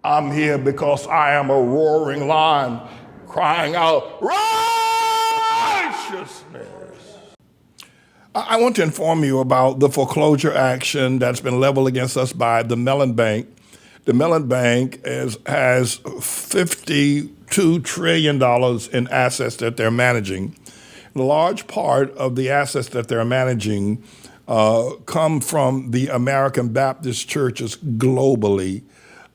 I'm here because I am a roaring lion crying out righteousness. I want to inform you about the foreclosure action that's been leveled against us by the Mellon Bank. The Mellon Bank has $52 trillion in assets that they're managing. A large part of the assets that they're managing come from the American Baptist churches globally.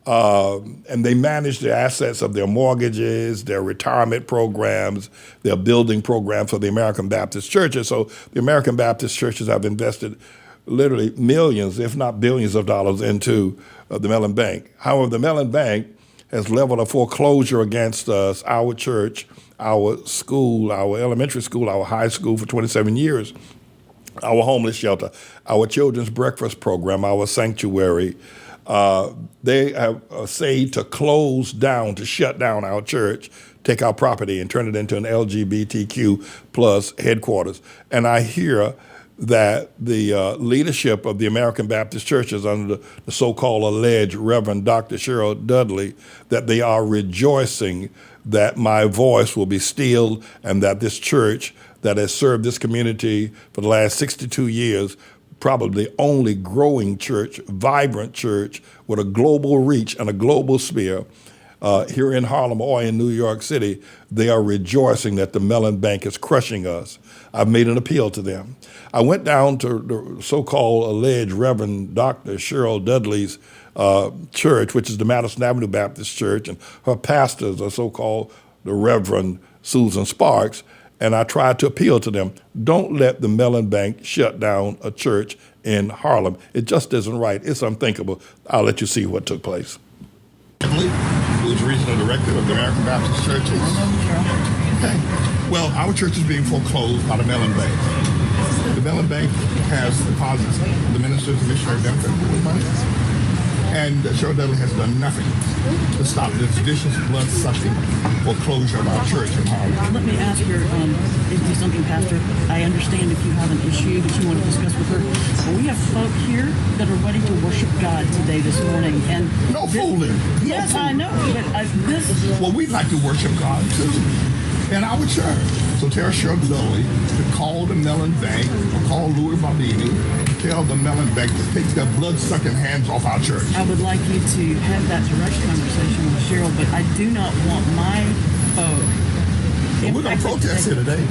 And they manage the assets of their mortgages, their retirement programs, their building programs for the American Baptist churches. So the American Baptist churches have invested literally millions, if not billions of dollars into the Mellon Bank. However, the Mellon Bank has leveled a foreclosure against us, our church, our school, our elementary school, our high school for 27 years, our homeless shelter, our children's breakfast program, our sanctuary. They have said to close down, to shut down our church, take our property and turn it into an LGBTQ plus headquarters. And I hear that the leadership of the American Baptist churches under the so-called alleged Reverend Dr. Cheryl Dudley, that they are rejoicing that my voice will be stilled and that this church that has served this community for the last 62 years, probably the only growing church, vibrant church with a global reach and a global sphere here in Harlem or in New York City, they are rejoicing that the Mellon Bank is crushing us. I've made an appeal to them. I went down to the so-called alleged Reverend Dr. Cheryl Dudley's church, which is the Madison Avenue Baptist Church, and her pastors are so-called the Reverend Susan Sparks. And I tried to appeal to them. Don't let the Mellon Bank shut down a church in Harlem. It just isn't right. It's unthinkable. I'll let you see what took place. Emily, who is regional director of the American Baptist Churches. Okay. Well, our church is being foreclosed by the Mellon Bank. The Mellon Bank has deposits the ministers and missionary benefit money. And Cheryl Dudley has done nothing to stop this vicious, blood-sucking foreclosure of our church in Harlem. Let me ask you something, Pastor. I understand if you have an issue that you want to discuss with her, but we have folk here that are ready to worship God today, this morning. And no fooling. Yes, no fooling. I know, but this... Well, we'd like to worship God, too, in our church. So tell Cheryl Dudley to call the Mellon Bank or call Louis Baldini, tell the Mellon Bank to take their blood-sucking hands off our church. I would like you to have that direct conversation with Cheryl, but I do not want my folk... Well, we're going to protest here today.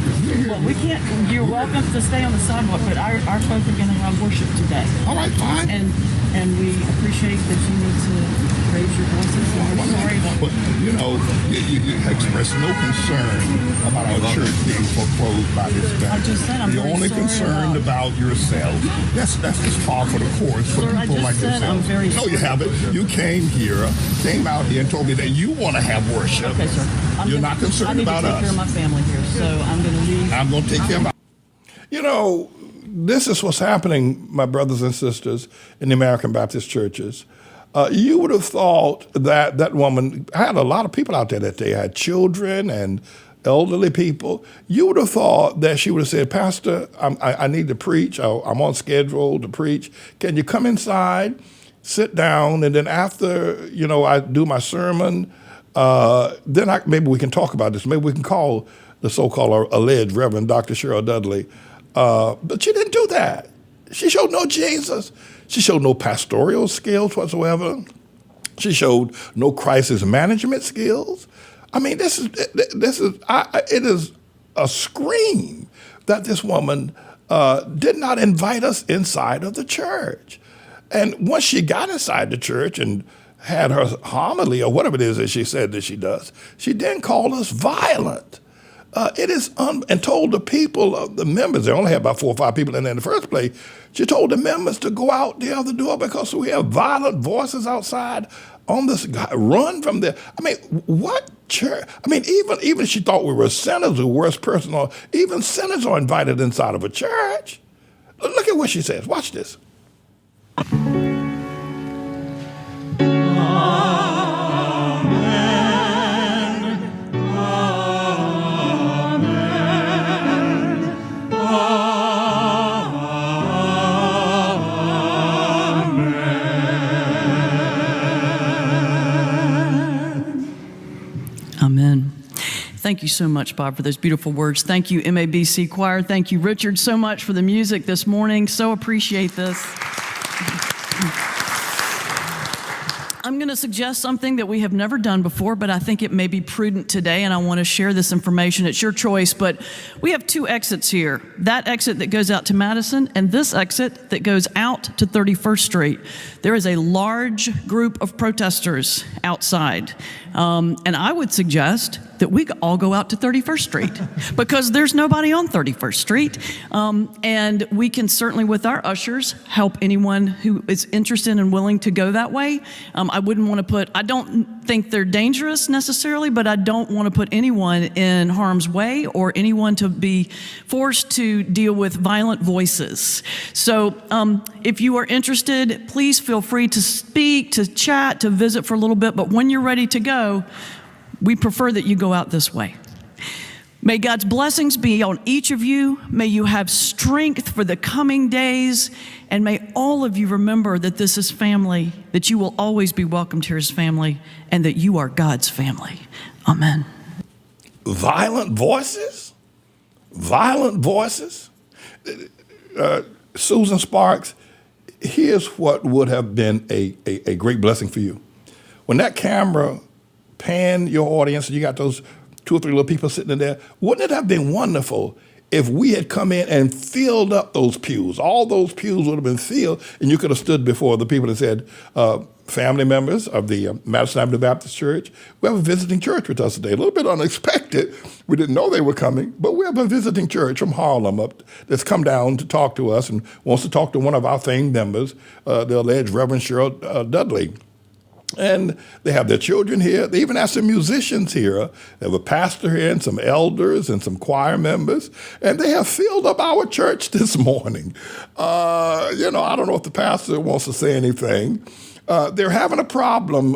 Well, we can't... You're welcome to stay on the sidewalk, but our folk are going to have worship today. All right, fine. And we appreciate that you need to raise your voices. We're sorry. But, you know, you express no concern about our church being foreclosed by this bank. I just said I'm You're only concerned about yourself. That's just par for the course for people like yourself. I'm very sorry. No, you haven't. You came out here and told me that you want to have worship. Okay, sir. You're not concerned about us. I need to take care of my family here, so I'm going to leave. I'm going to take care of my... You know, this is what's happening, my brothers and sisters, in the American Baptist churches. You would have thought that that woman had a lot of people out there that day, had children and elderly people. You would have thought that she would have said, Pastor, I need to preach. I'm on schedule to preach. Can you come inside, sit down, and then after, I do my sermon, then maybe we can talk about this. Maybe we can call the so-called alleged Reverend Dr. Cheryl Dudley. But she didn't do that. She showed no Jesus. She showed no pastoral skills whatsoever. She showed no crisis management skills. I mean, it is a scream that this woman did not invite us inside of the church. And once she got inside the church and had her homily or whatever it is that she said that she does, she then called us violent. And told the people, the members, they only had about 4 or 5 people in there in the first place, she told the members to go out the other door because we have violent voices outside on this guy, run from there. I mean, what church? I mean, even she thought we were sinners, the worst person, or even sinners are invited inside of a church. Look at what she says. Watch this. Thank you so much, Bob, for those beautiful words. Thank you, MABC Choir. Thank you, Richard, so much for the music this morning. So appreciate this. I'm going to suggest something that we have never done before, but I think it may be prudent today, and I want to share this information. It's your choice, but we have two exits here. That exit that goes out to Madison and this exit that goes out to 31st Street. There is a large group of protesters outside, and I would suggest that we all go out to 31st Street because there's nobody on 31st Street, and we can certainly, with our ushers, help anyone who is interested and willing to go that way. I wouldn't want to put, I don't think they're dangerous necessarily, but I don't want to put anyone in harm's way or anyone to be forced to deal with violent voices. So if you are interested, please feel free to speak, to chat, to visit for a little bit, but when you're ready to go, we prefer that you go out this way. May God's blessings be on each of you. May you have strength for the coming days. And may all of you remember that this is family, that you will always be welcomed here as family, and that you are God's family. Amen. Violent voices? Violent voices? Susan Sparks, here's what would have been a great blessing for you. When that camera panned your audience and you got those 2 or 3 little people sitting in there, wouldn't it have been wonderful if we had come in and filled up those pews? All those pews would have been filled, and you could have stood before the people and said, family members of the Madison Avenue Baptist Church, we have a visiting church with us today. A little bit unexpected. We didn't know they were coming, but we have a visiting church from Harlem that's come down to talk to us and wants to talk to one of our famed members, the alleged Reverend Cheryl Dudley. And they have their children here. They even have some musicians here. They have a pastor here and some elders and some choir members. And they have filled up our church this morning. I don't know if the pastor wants to say anything. They're having a problem,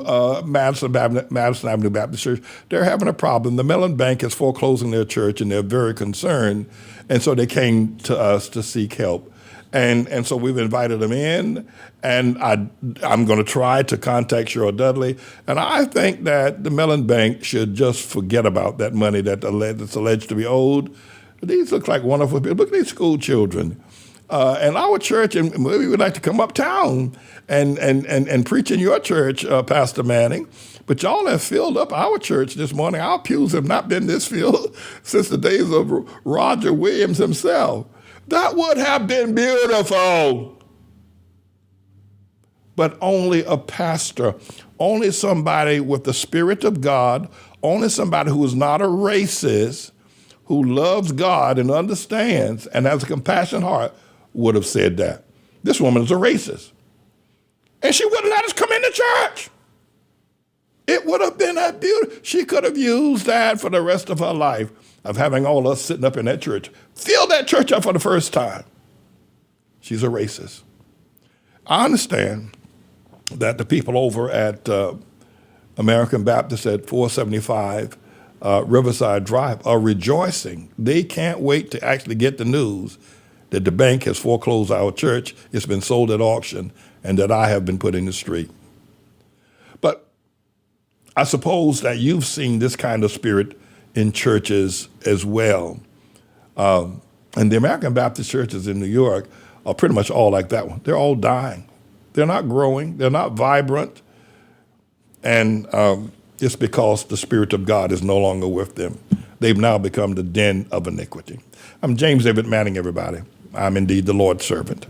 Madison Avenue Baptist Church. They're having a problem. The Mellon Bank is foreclosing their church, and they're very concerned. And so they came to us to seek help. And so we've invited them in, and I'm going to try to contact Cheryl Dudley. And I think that the Mellon Bank should just forget about that money that's alleged to be owed. These look like wonderful people. Look at these school children. And our church, and we would like to come uptown and preach in your church, Pastor Manning. But y'all have filled up our church this morning. Our pews have not been this filled since the days of Roger Williams himself. That would have been beautiful. But only a pastor, only somebody with the Spirit of God, only somebody who is not a racist, who loves God and understands and has a compassionate heart would have said that. This woman is a racist. And she wouldn't let us come into church. It would have been a beautiful. She could have used that for the rest of her life, of having all us sitting up in that church. Fill that church up for the first time. She's a racist. I understand that the people over at American Baptist at 475 Riverside Drive are rejoicing. They can't wait to actually get the news that the bank has foreclosed our church, it's been sold at auction, and that I have been put in the street. But I suppose that you've seen this kind of spirit in churches as well. And the American Baptist churches in New York are pretty much all like that one. They're all dying. They're not growing. They're not vibrant. And it's because the Spirit of God is no longer with them. They've now become the den of iniquity. I'm James David Manning, everybody. I'm indeed the Lord's servant.